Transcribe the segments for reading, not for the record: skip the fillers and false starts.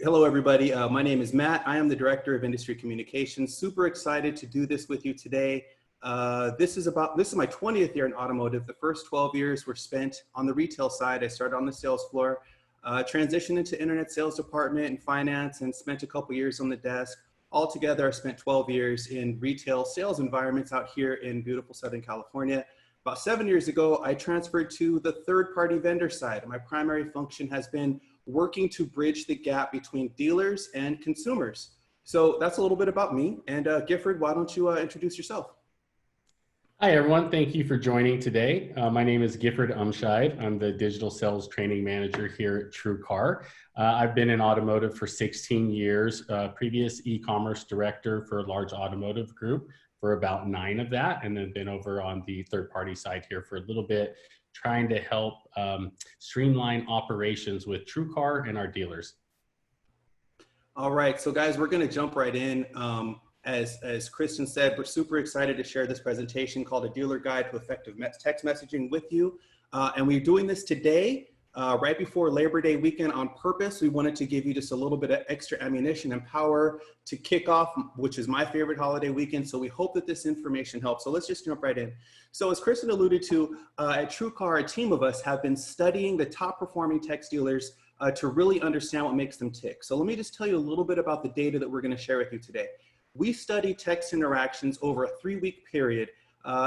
Hello, everybody. My name is Matt. I am the Director of Industry Communications. Super excited to do this with you today. This is my 20th year in automotive. The first 12 years were spent on the retail side. I started on the sales floor, transitioned into internet sales department and finance, and spent a couple years on the desk. Altogether, I spent 12 years in retail sales environments out here in beautiful Southern California. About 7 years ago, I transferred to the third-party vendor side. My primary function has been working to bridge the gap between dealers and consumers. So that's a little bit about me. And Gifford, why don't you introduce yourself? Hi, everyone. Thank you for joining today. My name is Gifford Umscheid. I'm the Digital Sales Training Manager here at TrueCar. I've been in automotive for 16 years, previous e-commerce director for a large automotive group for about 9 of that, and then been over on the third-party side here for a little bit, trying to help streamline operations with TrueCar and our dealers. All right, so guys, we're gonna jump right in. As Kristen said, we're super excited to share this presentation called A Dealer Guide to Effective Text Messaging with you. And we're doing this today, right before Labor Day weekend on purpose. We wanted to give you just a little bit of extra ammunition and power to kick off, which is my favorite holiday weekend. So we hope that this information helps. So let's just jump right in. So as Kristen alluded to, at TrueCar, a team of us have been studying the top performing text dealers to really understand what makes them tick. So let me just tell you a little bit about the data that we're gonna share with you today. We studied text interactions over a 3-week period,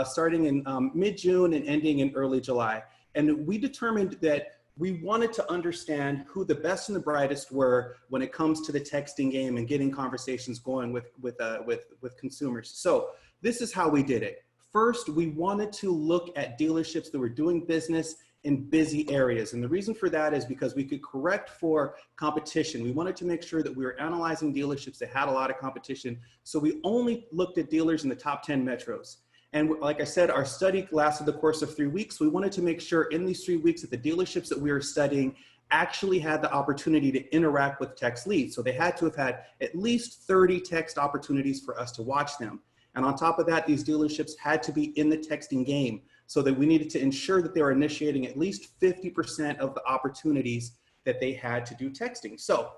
starting in mid-June and ending in early July. And we determined that we wanted to understand who the best and the brightest were when it comes to the texting game and getting conversations going with consumers. So this is how we did it. First, we wanted to look at dealerships that were doing business in busy areas. And the reason for that is because we could correct for competition. We wanted to make sure that we were analyzing dealerships that had a lot of competition. So we only looked at dealers in the top 10 metros. And like I said, our study lasted the course of 3 weeks. We wanted to make sure in these 3 weeks that the dealerships that we were studying actually had the opportunity to interact with text leads. So they had to have had at least 30 text opportunities for us to watch them. And on top of that, these dealerships had to be in the texting game, so that we needed to ensure that they were initiating at least 50% of the opportunities that they had to do texting. So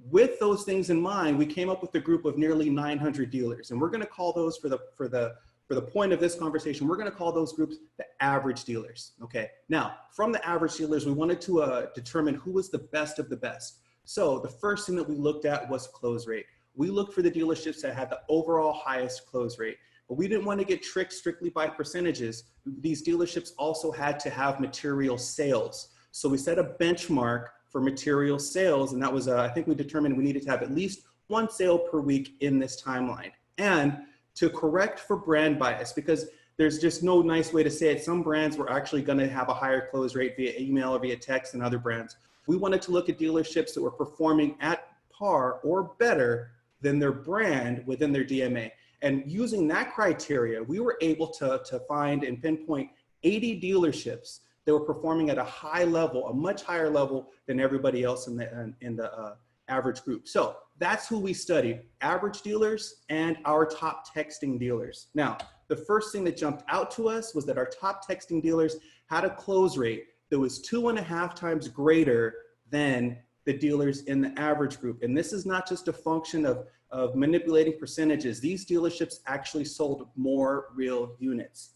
with those things in mind, we came up with a group of nearly 900 dealers. And we're gonna call those, for the point of this conversation, we're gonna call those groups the average dealers, okay? Now, from the average dealers, we wanted to determine who was the best of the best. So the first thing that we looked at was close rate. We looked for the dealerships that had the overall highest close rate. But we didn't want to get tricked strictly by percentages. These dealerships also had to have material sales. So we set a benchmark for material sales, and that was, I think we determined we needed to have at least 1 sale per week in this timeline. And to correct for brand bias, because there's just no nice way to say it, some brands were actually going to have a higher close rate via email or via text than other brands. We wanted to look at dealerships that were performing at par or better than their brand within their DMA. And using that criteria, we were able to find and pinpoint 80 dealerships that were performing at a high level, a much higher level than everybody else in the average group. So that's who we studied, average dealers and our top texting dealers. Now, the first thing that jumped out to us was that our top texting dealers had a close rate that was 2.5 times greater than the dealers in the average group. And this is not just a function of manipulating percentages. These dealerships actually sold more real units.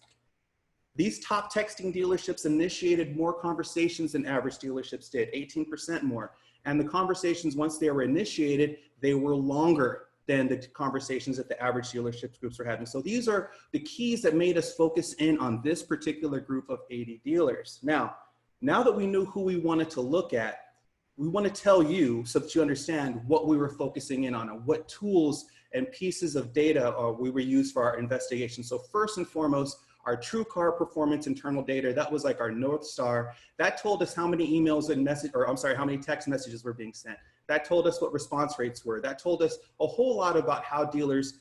These top texting dealerships initiated more conversations than average dealerships did, 18% more. And the conversations, once they were initiated, they were longer than the conversations that the average dealerships groups were having. So these are the keys that made us focus in on this particular group of 80 dealers. Now that we knew who we wanted to look at, we want to tell you so that you understand what we were focusing in on and what tools and pieces of data we were used for our investigation. So first and foremost, our TrueCar performance internal data, that was like our North Star. That told us how many emails and how many text messages were being sent. That told us what response rates were. That told us a whole lot about how dealers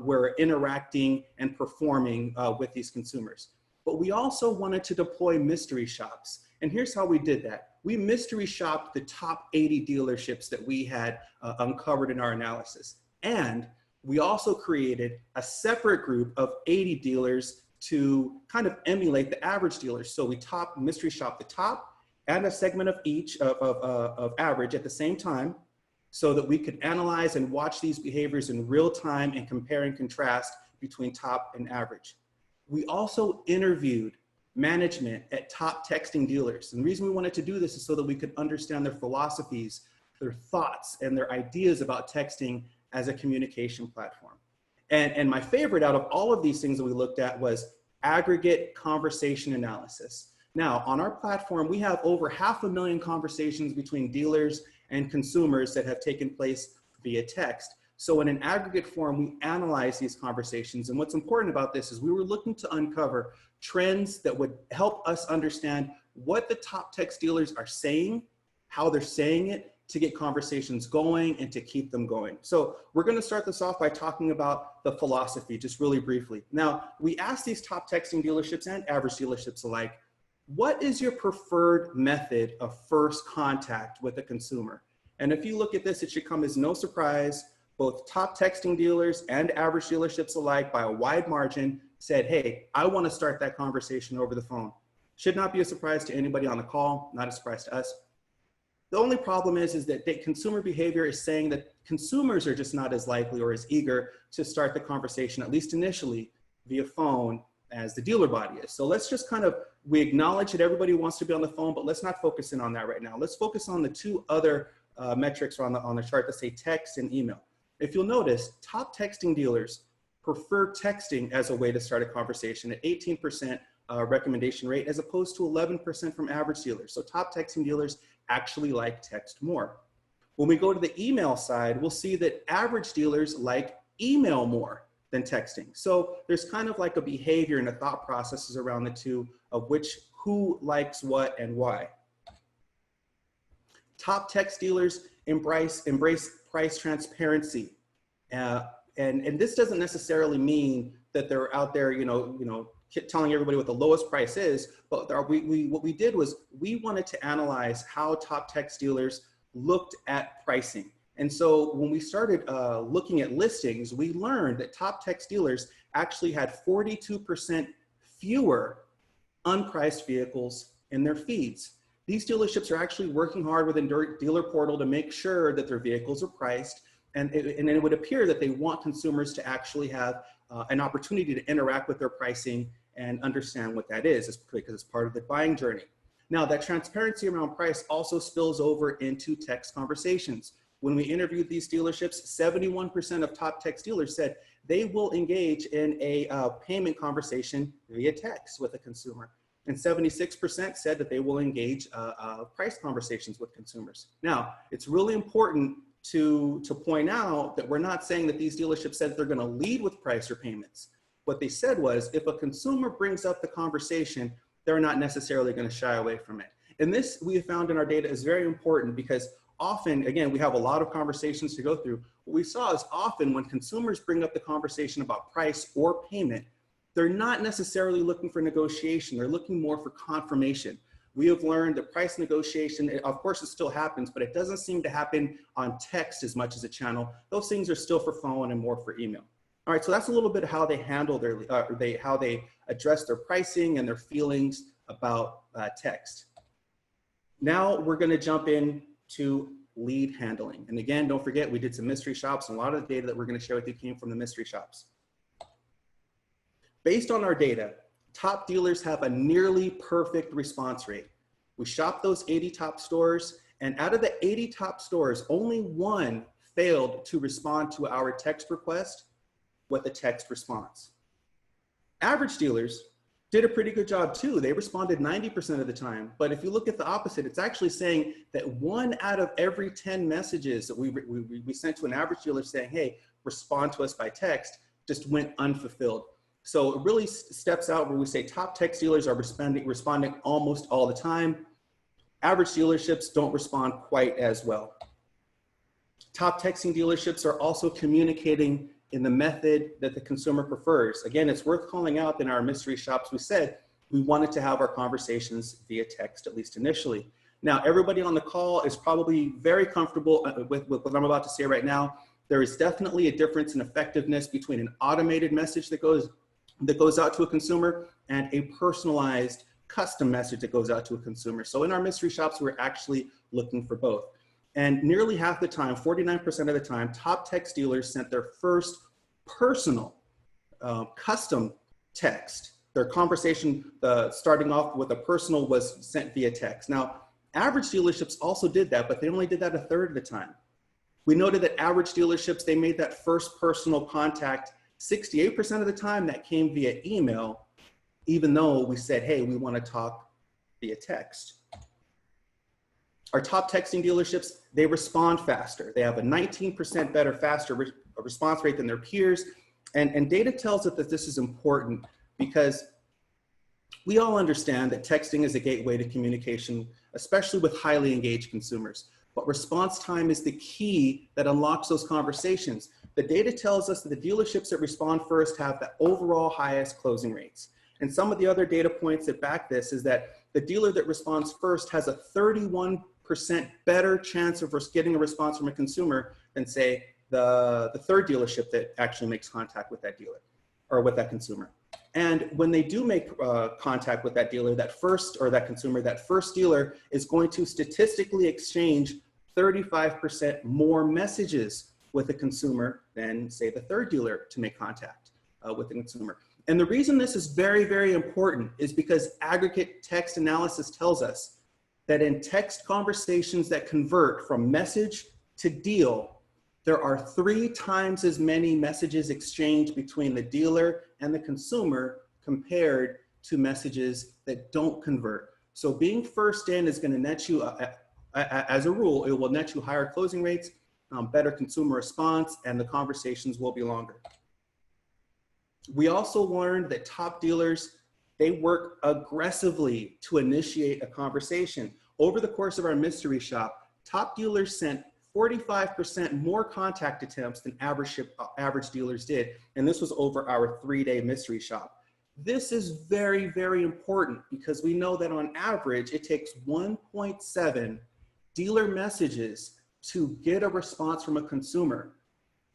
were interacting and performing with these consumers. But we also wanted to deploy mystery shops. And here's how we did that. We mystery shopped the top 80 dealerships that we had uncovered in our analysis. And we also created a separate group of 80 dealers to kind of emulate the average dealers. So we mystery shopped the top and a segment of each of average at the same time. so that we could analyze and watch these behaviors in real time and compare and contrast between top and average. We also interviewed management at top texting dealers. And the reason we wanted to do this is so that we could understand their philosophies, their thoughts, and their ideas about texting as a communication platform. And my favorite out of all of these things that we looked at was aggregate conversation analysis. Now, on our platform, we have over 500,000 conversations between dealers and consumers that have taken place via text. So in an aggregate form, we analyze these conversations. And what's important about this is we were looking to uncover trends that would help us understand what the top text dealers are saying, how they're saying it, to get conversations going and to keep them going. So we're going to start this off by talking about the philosophy, just really briefly. Now, we asked these top texting dealerships and average dealerships alike, what is your preferred method of first contact with a consumer? And if you look at this, it should come as no surprise. Both top texting dealers and average dealerships alike, by a wide margin, said, hey, I want to start that conversation over the phone. Should not be a surprise to anybody on the call, not a surprise to us. The only problem is that consumer behavior is saying that consumers are just not as likely or as eager to start the conversation, at least initially, via phone as the dealer body is. So let's just we acknowledge that everybody wants to be on the phone, but let's not focus in on that right now. Let's focus on the two other metrics on the chart that say text and email. If you'll notice, top texting dealers prefer texting as a way to start a conversation at 18% recommendation rate, as opposed to 11% from average dealers. So top texting dealers actually like text more. When we go to the email side, we'll see that average dealers like email more than texting. So there's kind of like a behavior and a thought processes around the two of who likes what and why. Top text dealers embrace price transparency. And this doesn't necessarily mean that they're out there, telling everybody what the lowest price is, but what we did was we wanted to analyze how top text dealers looked at pricing. And so when we started looking at listings, we learned that top text dealers actually had 42% fewer unpriced vehicles in their feeds. These dealerships are actually working hard within dealer portal to make sure that their vehicles are priced, and it would appear that they want consumers to actually have an opportunity to interact with their pricing and understand what that is, because it's part of the buying journey. Now, that transparency around price also spills over into text conversations. When we interviewed these dealerships, 71% of top text dealers said they will engage in a payment conversation via text with a consumer. And 76% said that they will engage price conversations with consumers. Now, it's really important to point out that we're not saying that these dealerships said that they're going to lead with price or payments. What they said was, if a consumer brings up the conversation, they're not necessarily going to shy away from it. And this, we have found in our data, is very important, because often, again, we have a lot of conversations to go through. What we saw is often when consumers bring up the conversation about price or payment, they're not necessarily looking for negotiation. They're looking more for confirmation. We have learned that price negotiation, of course it still happens, but it doesn't seem to happen on text as much as a channel. Those things are still for phone and more for email. All right, so that's a little bit of how they handle how they address their pricing and their feelings about text. Now we're gonna jump in to lead handling. And again, don't forget, we did some mystery shops, and a lot of the data that we're gonna share with you came from the mystery shops. Based on our data, top dealers have a nearly perfect response rate. We shopped those 80 top stores, and out of the 80 top stores, only one failed to respond to our text request with a text response. Average dealers did a pretty good job too. They responded 90% of the time. But if you look at the opposite, it's actually saying that 1 out of every 10 messages that we sent to an average dealer saying, hey, respond to us by text, just went unfulfilled. So it really steps out where we say top text dealers are responding almost all the time. Average dealerships don't respond quite as well. Top texting dealerships are also communicating in the method that the consumer prefers. Again, it's worth calling out that in our mystery shops, we said we wanted to have our conversations via text, at least initially. Now, everybody on the call is probably very comfortable with what I'm about to say right now. There is definitely a difference in effectiveness between an automated message that goes out to a consumer and a personalized custom message that goes out to a consumer. So in our mystery shops, we're actually looking for both. And nearly half the time, 49% of the time, top text dealers sent their first personal custom text. Their conversation starting off with a personal was sent via text. Now, average dealerships also did that, but they only did that a third of the time. We noted that average dealerships, they made that first personal contact 68% of the time that came via email, even though we said, hey, we want to talk via text. Our top texting dealerships, they respond faster. They have a 19% better, faster response rate than their peers. And data tells us that this is important because we all understand that texting is a gateway to communication, especially with highly engaged consumers. But response time is the key that unlocks those conversations. The data tells us that the dealerships that respond first have the overall highest closing rates. And some of the other data points that back this is that the dealer that responds first has a 31% better chance of getting a response from a consumer than, say, the third dealership that actually makes contact with that dealer or with that consumer. And when they do make contact with that dealer, that first, or that consumer, that first dealer is going to statistically exchange 35% more messages with the consumer than, say, the third dealer to make contact with the consumer. And the reason this is very, very important is because aggregate text analysis tells us that in text conversations that convert from message to deal, there are 3 times as many messages exchanged between the dealer and the consumer compared to messages that don't convert. So being first in is going to net you, as a rule, it will net you higher closing rates, better consumer response, and the conversations will be longer. We also learned that top dealers, they work aggressively to initiate a conversation. Over the course of our mystery shop, top dealers sent 45% more contact attempts than average dealers did. And this was over our 3-day mystery shop. This is very, very important because we know that on average, it takes 1.7 dealer messages to get a response from a consumer.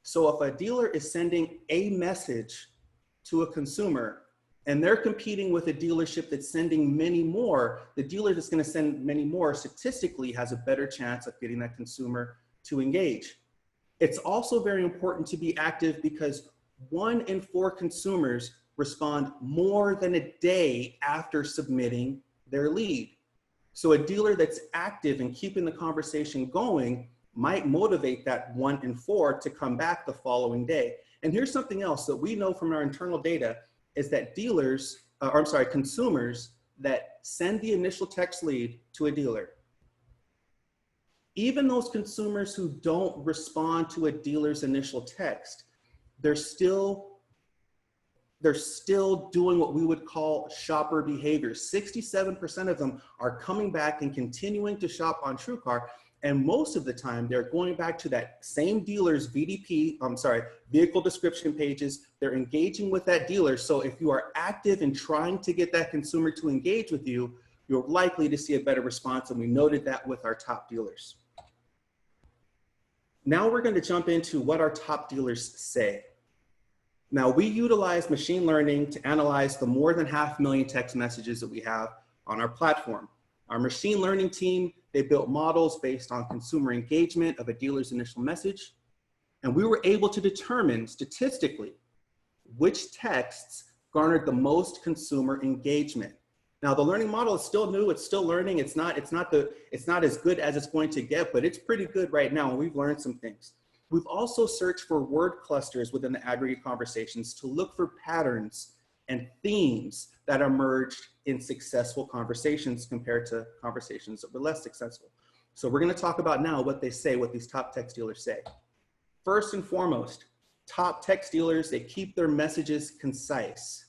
So if a dealer is sending a message to a consumer and they're competing with a dealership that's sending many more, the dealer that's going to send many more statistically has a better chance of getting that consumer to engage. It's also very important to be active because 1 in 4 consumers respond more than a day after submitting their lead. So a dealer that's active and keeping the conversation going might motivate that 1 in 4 to come back the following day. And here's something else that we know from our internal data is that consumers that send the initial text lead to a dealer, even those consumers who don't respond to a dealer's initial text, they're still doing what we would call shopper behavior. 67% of them are coming back and continuing to shop on TrueCar. And most of the time, they're going back to that same dealer's vehicle description pages. They're engaging with that dealer. So if you are active in trying to get that consumer to engage with you, you're likely to see a better response. And we noted that with our top dealers. Now we're going to jump into what our top dealers say. Now we utilize machine learning to analyze the more than 500,000 text messages that we have on our platform. Our machine learning team, they built models based on consumer engagement of a dealer's initial message. And we were able to determine statistically which texts garnered the most consumer engagement. Now the learning model is still new, it's still learning. It's not as good as it's going to get, but it's pretty good right now. And we've learned some things. We've also searched for word clusters within the aggregate conversations to look for patterns and themes that emerged in successful conversations compared to conversations that were less successful. So we're going to talk about now what they say, what these top text dealers say. First and foremost, top text dealers, they keep their messages concise.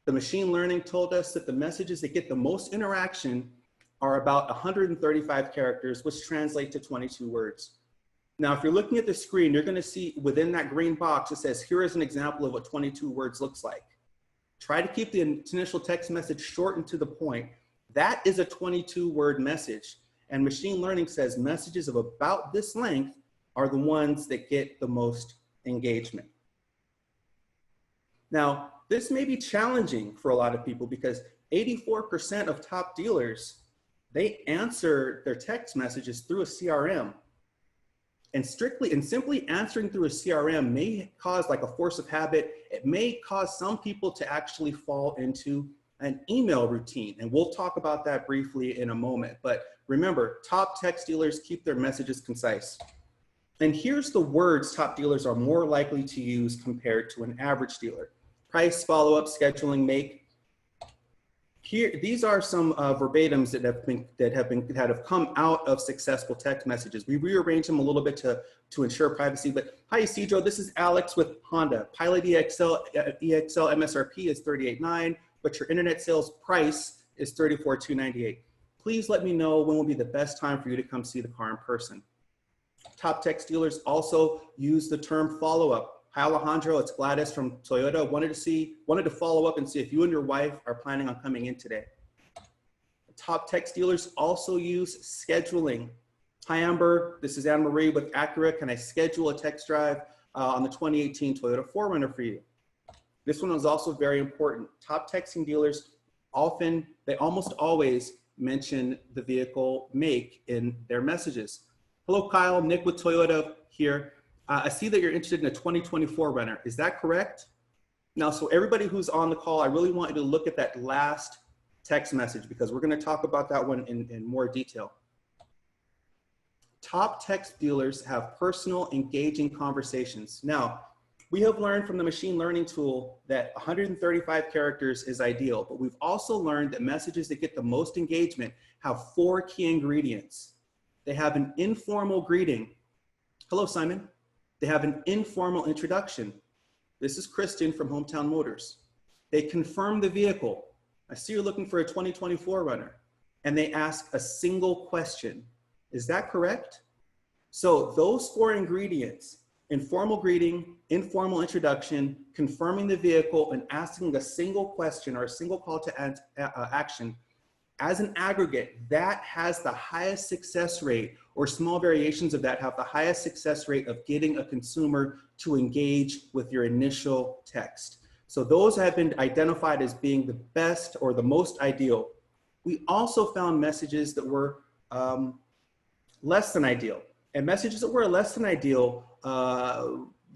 The machine learning told us that the messages that get the most interaction are about 135 characters, which translate to 22 words. Now, if you're looking at the screen, you're going to see within that green box, it says, here is an example of what 22 words looks like. Try to keep the initial text message short and to the point. That is a 22-word message. And machine learning says messages of about this length are the ones that get the most engagement. Now, this may be challenging for a lot of people because 84% of top dealers, they answer their text messages through a CRM. And simply answering through a CRM may cause, like a force of habit, it may cause some people to actually fall into an email routine. And we'll talk about that briefly in a moment. But remember, top text dealers keep their messages concise. And here's the words top dealers are more likely to use compared to an average dealer: price, follow-up, scheduling, make. Here, these are some verbatims that have come out of successful text messages. We rearranged them a little bit to ensure privacy. But hi, Isidro, this is Alex with Honda. Pilot EXL MSRP is $38,900, but your internet sales price is $34,298. Please let me know when will be the best time for you to come see the car in person. Top text dealers also use the term follow-up. Hi, Alejandro, it's Gladys from Toyota. Wanted to follow up and see if you and your wife are planning on coming in today. Top text dealers also use scheduling. Hi, Amber, this is Anne Marie with Acura. Can I schedule a text drive on the 2018 Toyota 4Runner for you? This one was also very important. Top texting dealers they almost always mention the vehicle make in their messages. Hello, Kyle, Nick with Toyota here. I see that you're interested in a 2024 Runner. Is that correct? Now, so everybody who's on the call, I really want you to look at that last text message because we're going to talk about that one in more detail. Top text dealers have personal, engaging conversations. Now, we have learned from the machine learning tool that 135 characters is ideal, but we've also learned that messages that get the most engagement have 4 key ingredients. They have an informal greeting. Hello, Simon. They have an informal introduction. This is Kristen from Hometown Motors. They confirm the vehicle. I see you're looking for a 2024 Runner. And they ask a single question. Is that correct? So those 4 ingredients, informal greeting, informal introduction, confirming the vehicle, and asking a single question or a single call to action, as an aggregate, that has the highest success rate, or small variations of that have the highest success rate of getting a consumer to engage with your initial text. So those have been identified as being the best or the most ideal. We also found messages that were less than ideal. And messages that were less than ideal,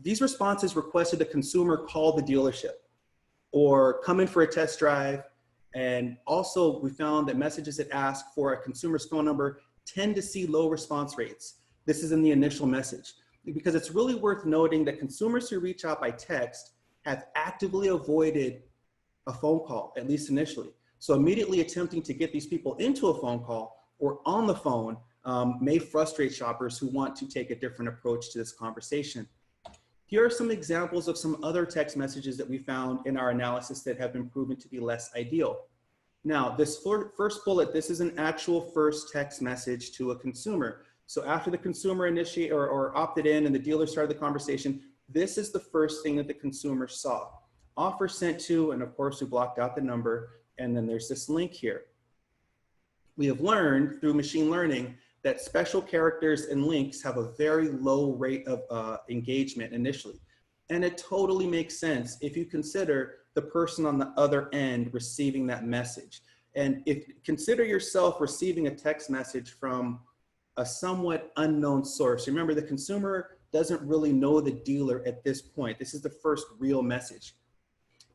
these responses requested the consumer call the dealership or come in for a test drive. And also we found that messages that ask for a consumer's phone number tend to see low response rates. This is in the initial message, because it's really worth noting that consumers who reach out by text have actively avoided a phone call, at least initially. So immediately attempting to get these people into a phone call or on the phone may frustrate shoppers who want to take a different approach to this conversation. Here are some examples of some other text messages that we found in our analysis that have been proven to be less ideal. Now, this first bullet, this is an actual first text message to a consumer. So after the consumer initiated or opted in and the dealer started the conversation, this is the first thing that the consumer saw. Offer sent to, and of course we blocked out the number, and then there's this link here. We have learned through machine learning that special characters and links have a very low rate of engagement initially. And it totally makes sense if you consider the person on the other end receiving that message. And consider yourself receiving a text message from a somewhat unknown source. Remember, the consumer doesn't really know the dealer at this point. This is the first real message.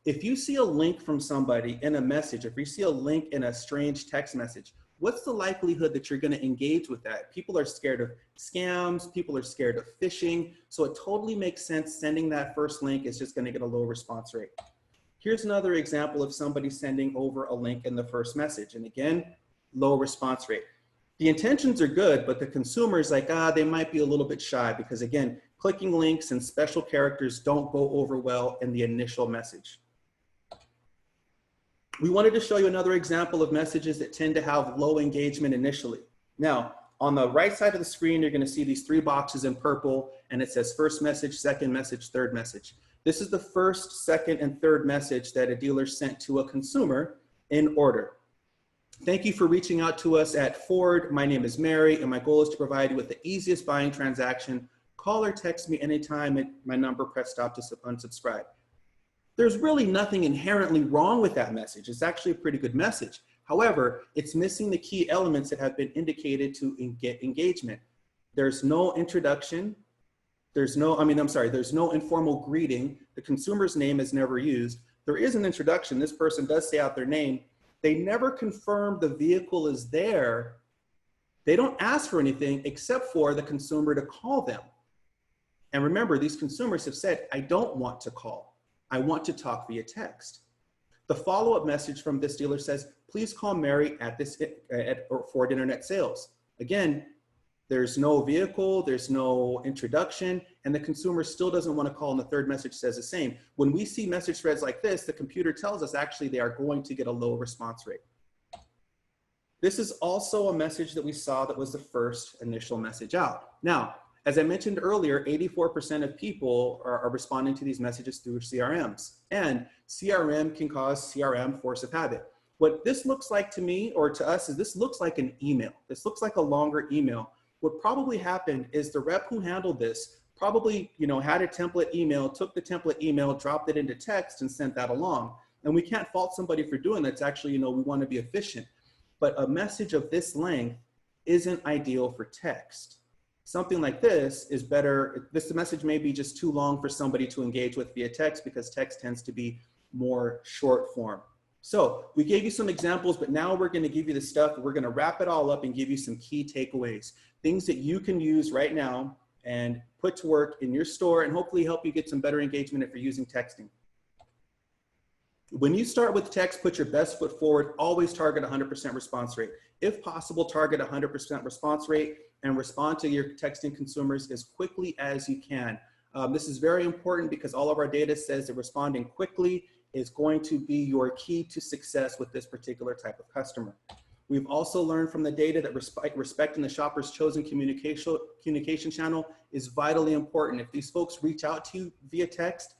If you see a link from somebody in a message, if you see a link in a strange text message, what's the likelihood that you're going to engage with that? People are scared of scams. People are scared of phishing. So it totally makes sense sending that first link is just going to get a low response rate. Here's another example of somebody sending over a link in the first message. And again, low response rate. The intentions are good, but the consumer is like, they might be a little bit shy because again, clicking links and special characters don't go over well in the initial message. We wanted to show you another example of messages that tend to have low engagement initially. Now, on the right side of the screen, you're going to see these 3 boxes in purple, and it says first message, second message, third message. This is the first, second, and third message that a dealer sent to a consumer in order. Thank you for reaching out to us at Ford. My name is Mary, and my goal is to provide you with the easiest buying transaction. Call or text me anytime at my number, press stop to unsubscribe. There's really nothing inherently wrong with that message. It's actually a pretty good message. However, it's missing the key elements that have been indicated to get engagement. There's no introduction. There's no, there's no informal greeting. The consumer's name is never used. There is an introduction. This person does say out their name. They never confirm the vehicle is there. They don't ask for anything except for the consumer to call them. And remember, these consumers have said, I don't want to call. I want to talk via text. The follow-up message from this dealer says, please call Mary at Ford Internet Sales. Again, there's no vehicle, there's no introduction, and the consumer still doesn't want to call, and the third message says the same. When we see message threads like this, the computer tells us actually they are going to get a low response rate. This is also a message that we saw that was the first initial message out. Now, as I mentioned earlier, 84% of people are responding to these messages through CRMs, and CRM can cause CRM force of habit. What this looks like to me, or to us, is this looks like an email. This looks like a longer email. What probably happened is the rep who handled this probably, had a template email, took the template email, dropped it into text and sent that along. And we can't fault somebody for doing that. It's actually, we want to be efficient. But a message of this length isn't ideal for text. Something like this is better. This message may be just too long for somebody to engage with via text because text tends to be more short form. So we gave you some examples, but now we're going to give you the stuff. We're going to wrap it all up and give you some key takeaways, things that you can use right now and put to work in your store and hopefully help you get some better engagement if you're using texting. When you start with text, put your best foot forward. Always target 100% response rate. If possible, target 100% response rate and respond to your texting consumers as quickly as you can. This is very important because all of our data says that responding quickly is going to be your key to success with this particular type of customer. We've also learned from the data that respecting the shopper's chosen communication channel is vitally important. If these folks reach out to you via text,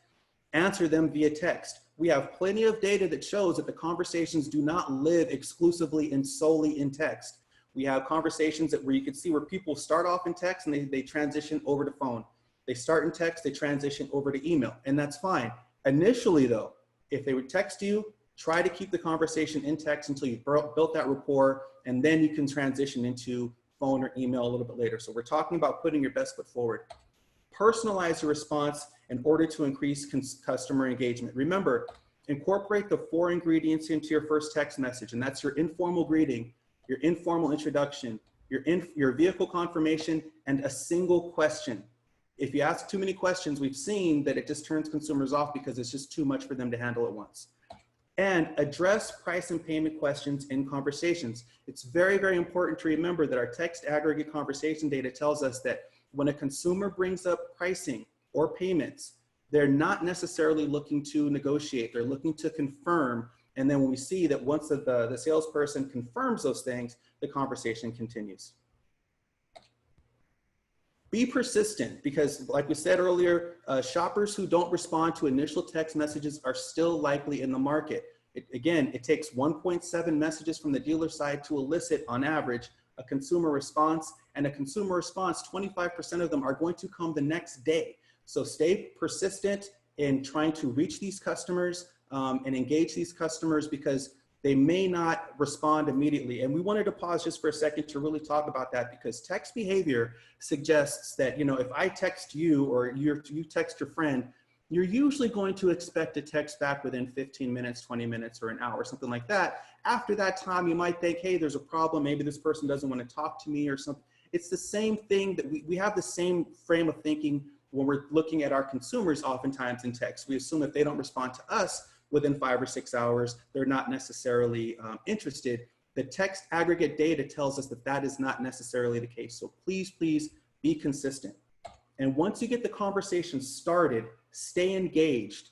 answer them via text. We have plenty of data that shows that the conversations do not live exclusively and solely in text. We have conversations where you can see where people start off in text and they transition over to phone. They start in text, they transition over to email, and that's fine. Initially though, if they would text you, try to keep the conversation in text until you've built that rapport, and then you can transition into phone or email a little bit later. So we're talking about putting your best foot forward. Personalize your response in order to increase customer engagement. Remember, incorporate the 4 ingredients into your first text message, and that's your informal greeting, your informal introduction, your vehicle confirmation, and a single question. If you ask too many questions, we've seen that it just turns consumers off because it's just too much for them to handle at once. And address price and payment questions in conversations. It's very, very important to remember that our text aggregate conversation data tells us that when a consumer brings up pricing or payments, they're not necessarily looking to negotiate, they're looking to confirm. And then when we see that once the salesperson confirms those things, the conversation continues. Be persistent because, like we said earlier, shoppers who don't respond to initial text messages are still likely in the market. It takes 1.7 messages from the dealer side to elicit, on average, a consumer response, and a consumer response, 25% of them are going to come the next day. So stay persistent in trying to reach these customers and engage these customers because they may not respond immediately. And we wanted to pause just for a second to really talk about that because text behavior suggests that, if I text you or you text your friend, you're usually going to expect a text back within 15 minutes, 20 minutes, or an hour, something like that. After that time, you might think, hey, there's a problem. Maybe this person doesn't want to talk to me or something. It's the same thing that we have the same frame of thinking when we're looking at our consumers oftentimes in text. We assume if they don't respond to us within 5 or 6 hours, they're not necessarily interested. The text aggregate data tells us that that is not necessarily the case. So please, please be consistent. And once you get the conversation started, stay engaged.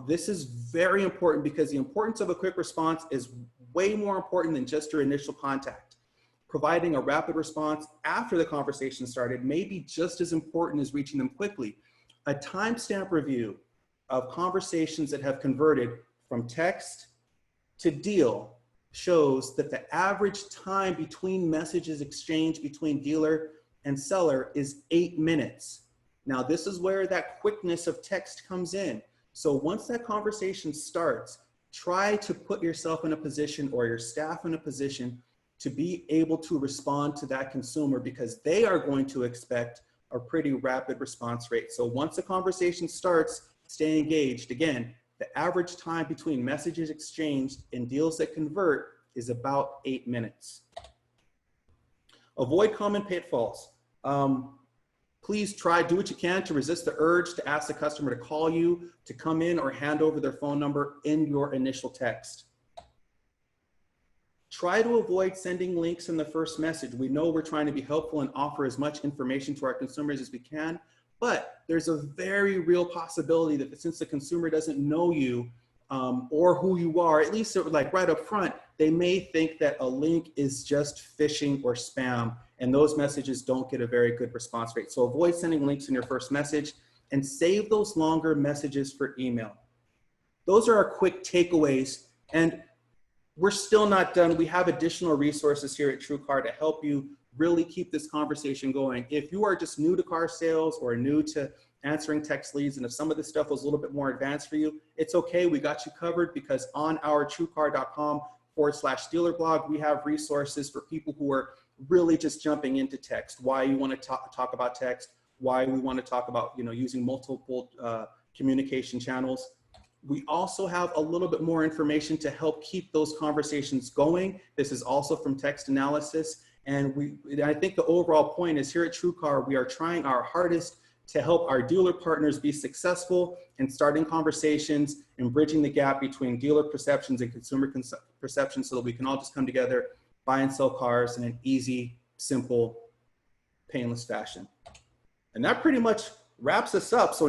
This is very important because the importance of a quick response is way more important than just your initial contact. Providing a rapid response after the conversation started may be just as important as reaching them quickly. A timestamp review of conversations that have converted from text to deal shows that the average time between messages exchanged between dealer and seller is 8 minutes. Now, this is where that quickness of text comes in. So once that conversation starts, try to put yourself in a position or your staff in a position to be able to respond to that consumer, because they are going to expect a pretty rapid response rate. So once a conversation starts, stay engaged. Again, the average time between messages exchanged and deals that convert is about 8 minutes. Avoid common pitfalls. Please do what you can to resist the urge to ask the customer to call you, to come in, or hand over their phone number in your initial text. Try to avoid sending links in the first message. We know we're trying to be helpful and offer as much information to our consumers as we can, but there's a very real possibility that since the consumer doesn't know you or who you are, at least like right up front, they may think that a link is just phishing or spam, and those messages don't get a very good response rate. So avoid sending links in your first message and save those longer messages for email. Those are our quick takeaways, and we're still not done. We have additional resources here at TrueCar to help you really keep this conversation going. If you are just new to car sales or new to answering text leads, and if some of this stuff was a little bit more advanced for you, it's okay. We got you covered, because on our truecar.com/dealer blog, we have resources for people who are really just jumping into text, why you want to talk about text, why we want to talk about, using multiple communication channels. We also have a little bit more information to help keep those conversations going. This is also from Text Analysis. And I think the overall point is, here at TrueCar, we are trying our hardest to help our dealer partners be successful in starting conversations and bridging the gap between dealer perceptions and consumer perceptions, so that we can all just come together, buy and sell cars in an easy, simple, painless fashion. And that pretty much wraps us up. So